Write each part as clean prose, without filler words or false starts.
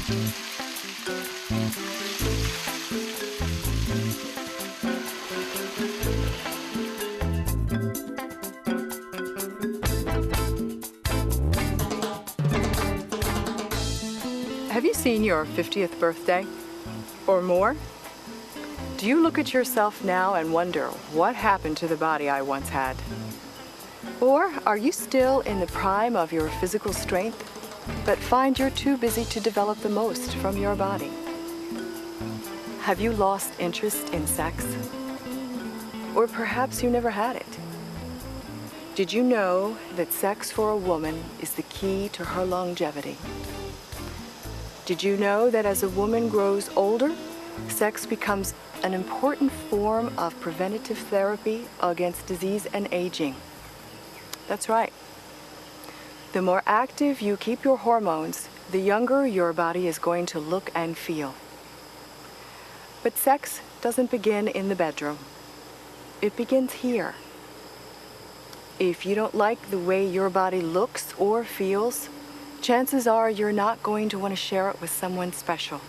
Have you seen your 50th birthday or more? Do you look at yourself now and wonder what happened to the body I once had? Or are you still in the prime of your physical strength, but find you're too busy to develop the most from your body? Have you lost interest in sex? Or perhaps you never had it? Did you know that sex for a woman is the key to her longevity? Did you know that as a woman grows older, sex becomes an important form of preventative therapy against disease and aging? That's right. The more active you keep your hormones, the younger your body is going to look and feel. But sex doesn't begin in the bedroom. It begins here. If you don't like the way your body looks or feels, chances are you're not going to want to share it with someone special.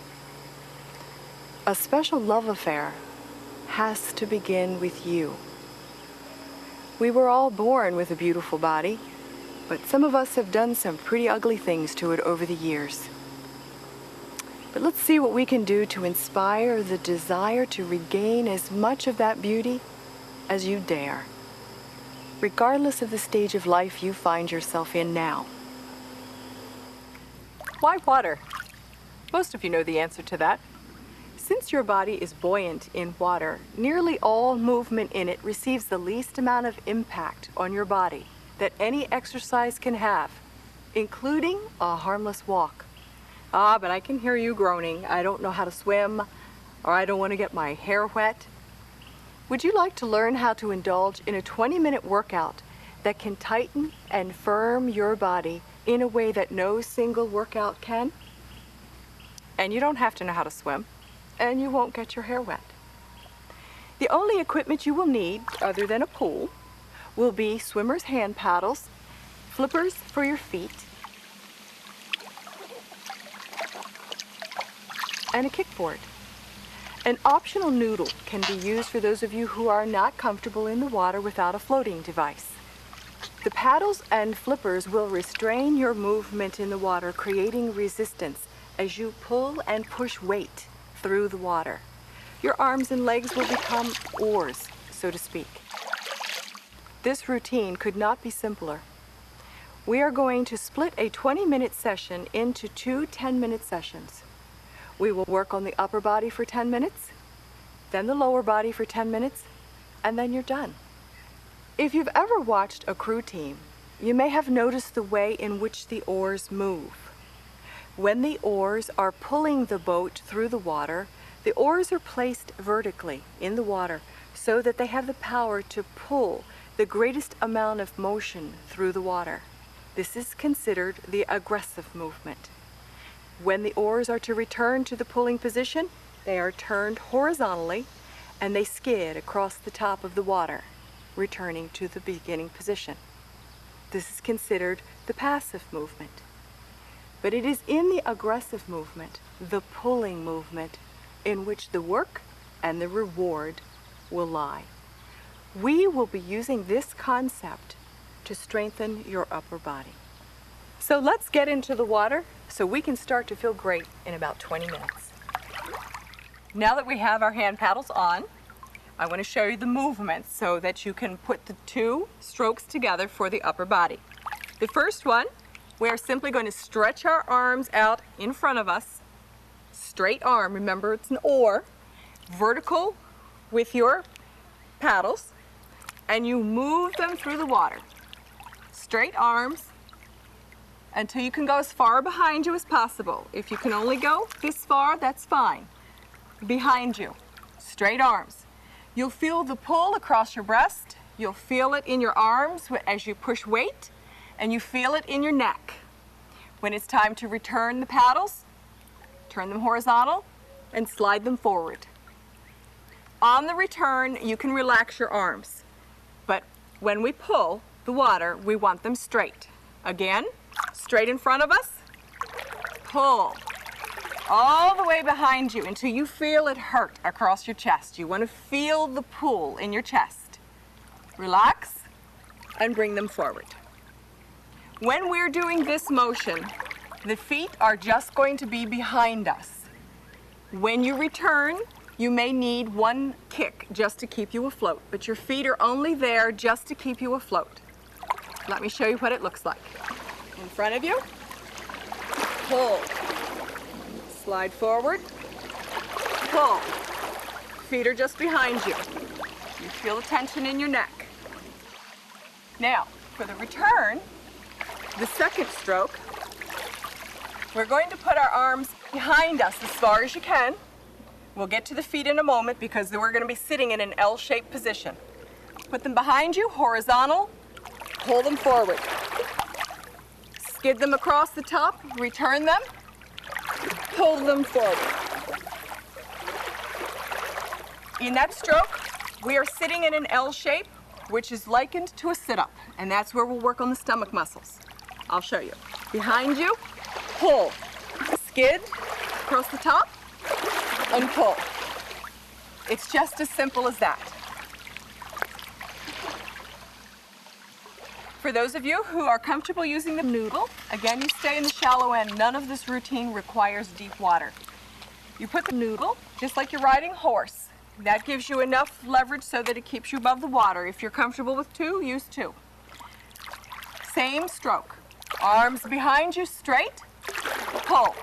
A special love affair has to begin with you. We were all born with a beautiful body, but some of us have done some pretty ugly things to it over the years. But let's see what we can do to inspire the desire to regain as much of that beauty as you dare, regardless of the stage of life you find yourself in now. Why water? Most of you know the answer to that. Since your body is buoyant in water, nearly all movement in it receives the least amount of impact on your body that any exercise can have, including a harmless walk. But I can hear you groaning. I don't know how to swim, or I don't want to get my hair wet. Would you like to learn how to indulge in a 20-minute workout that can tighten and firm your body in a way that no single workout can? And you don't have to know how to swim, and you won't get your hair wet. The only equipment you will need, other than a pool, will be swimmer's hand paddles, flippers for your feet, and a kickboard. An optional noodle can be used for those of you who are not comfortable in the water without a floating device. The paddles and flippers will restrain your movement in the water, creating resistance as you pull and push weight through the water. Your arms and legs will become oars, so to speak. This routine could not be simpler. We are going to split a 20-minute session into two 10-minute sessions. We will work on the upper body for 10 minutes, then the lower body for 10 minutes, and then you're done. If you've ever watched a crew team, you may have noticed the way in which the oars move. When the oars are pulling the boat through the water, the oars are placed vertically in the water so that they have the power to pull the greatest amount of motion through the water. This is considered the aggressive movement. When the oars are to return to the pulling position, they are turned horizontally and they skid across the top of the water, returning to the beginning position. This is considered the passive movement. But it is in the aggressive movement, the pulling movement, in which the work and the reward will lie. We will be using this concept to strengthen your upper body. So let's get into the water so we can start to feel great in about 20 minutes. Now that we have our hand paddles on, I want to show you the movements so that you can put the two strokes together for the upper body. The first one, we are simply going to stretch our arms out in front of us. Straight arm, remember it's an oar, vertical with your paddles, and you move them through the water. Straight arms until you can go as far behind you as possible. If you can only go this far, that's fine. Behind you, straight arms. You'll feel the pull across your breast. You'll feel it in your arms as you push weight, and you feel it in your neck. When it's time to return the paddles, turn them horizontal and slide them forward. On the return, you can relax your arms, but when we pull the water, we want them straight. Again, straight in front of us, pull, all the way behind you until you feel it hurt across your chest. You want to feel the pull in your chest. Relax and bring them forward. When we're doing this motion, the feet are just going to be behind us. When you return, you may need one kick just to keep you afloat, but your feet are only there just to keep you afloat. Let me show you what it looks like. In front of you, pull, slide forward, pull. Feet are just behind you. You feel the tension in your neck. Now, for the return, the second stroke, we're going to put our arms behind us as far as you can. We'll get to the feet in a moment because we're going to be sitting in an L-shaped position. Put them behind you, horizontal, pull them forward. Skid them across the top, return them, pull them forward. In that stroke, we are sitting in an L shape, which is likened to a sit-up, and that's where we'll work on the stomach muscles. I'll show you. Behind you, pull, skid across the top, and pull. It's just as simple as that. For those of you who are comfortable using the noodle, again, you stay in the shallow end. None of this routine requires deep water. You put the noodle, just like you're riding a horse. That gives you enough leverage so that it keeps you above the water. If you're comfortable with two, use two. Same stroke. Arms behind you, straight, pull.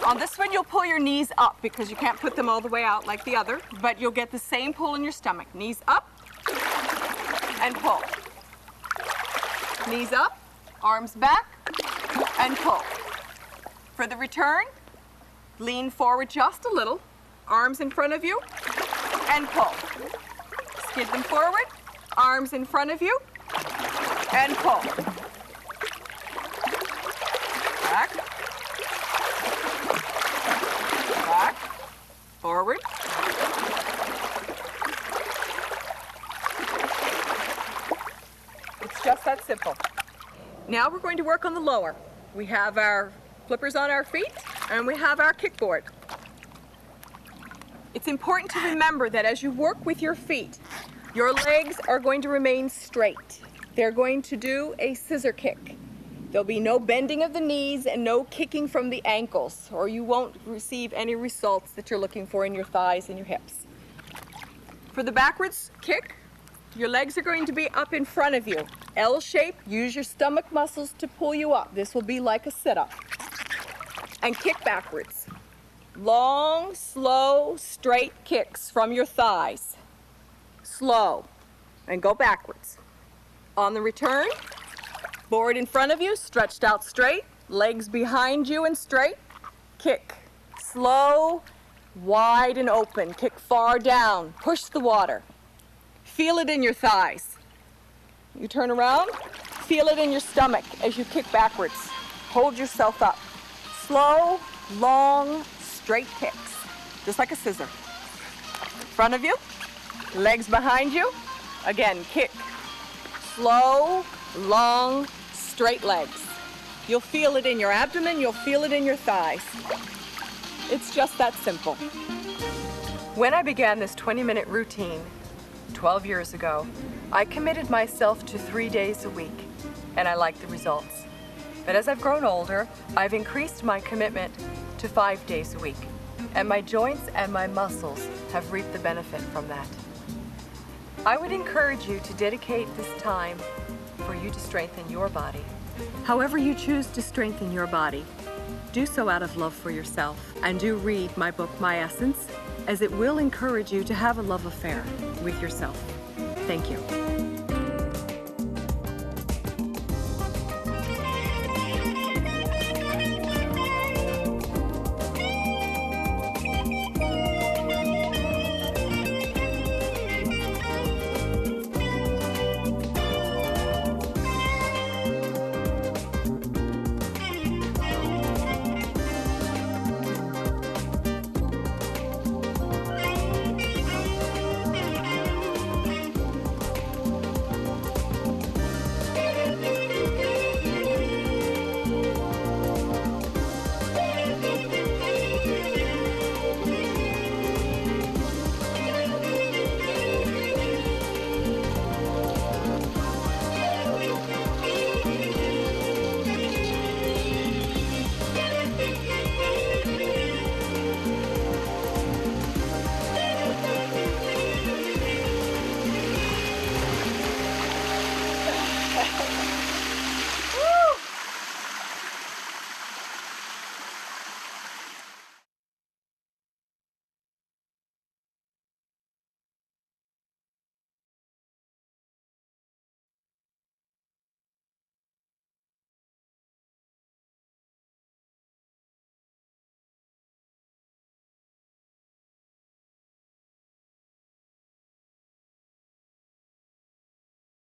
On this one, you'll pull your knees up because you can't put them all the way out like the other, but you'll get the same pull in your stomach. Knees up and pull. Knees up, arms back, and pull. For the return, lean forward just a little, arms in front of you, and pull. Skid them forward, arms in front of you, and pull. Back, back, forward. It's just that simple. Now we're going to work on the lower. We have our flippers on our feet and we have our kickboard. It's important to remember that as you work with your feet, your legs are going to remain straight. They're going to do a scissor kick. There'll be no bending of the knees and no kicking from the ankles, or you won't receive any results that you're looking for in your thighs and your hips. For the backwards kick, your legs are going to be up in front of you. L shape, use your stomach muscles to pull you up. This will be like a sit-up. And kick backwards. Long, slow, straight kicks from your thighs. Slow. And go backwards. On the return, board in front of you, stretched out straight, legs behind you and straight. Kick. Slow, wide and open. Kick far down. Push the water. Feel it in your thighs. You turn around, feel it in your stomach as you kick backwards. Hold yourself up. Slow, long, straight kicks, just like a scissor. Front of you, legs behind you. Again, kick. Slow, long, straight legs. You'll feel it in your abdomen, you'll feel it in your thighs. It's just that simple. When I began this 20-minute routine 12 years ago, I committed myself to 3 days a week, and I liked the results. But as I've grown older, I've increased my commitment to 5 days a week, and my joints and my muscles have reaped the benefit from that. I would encourage you to dedicate this time for you to strengthen your body. However you choose to strengthen your body, do so out of love for yourself, and do read my book, My Essence, as it will encourage you to have a love affair with yourself. Thank you.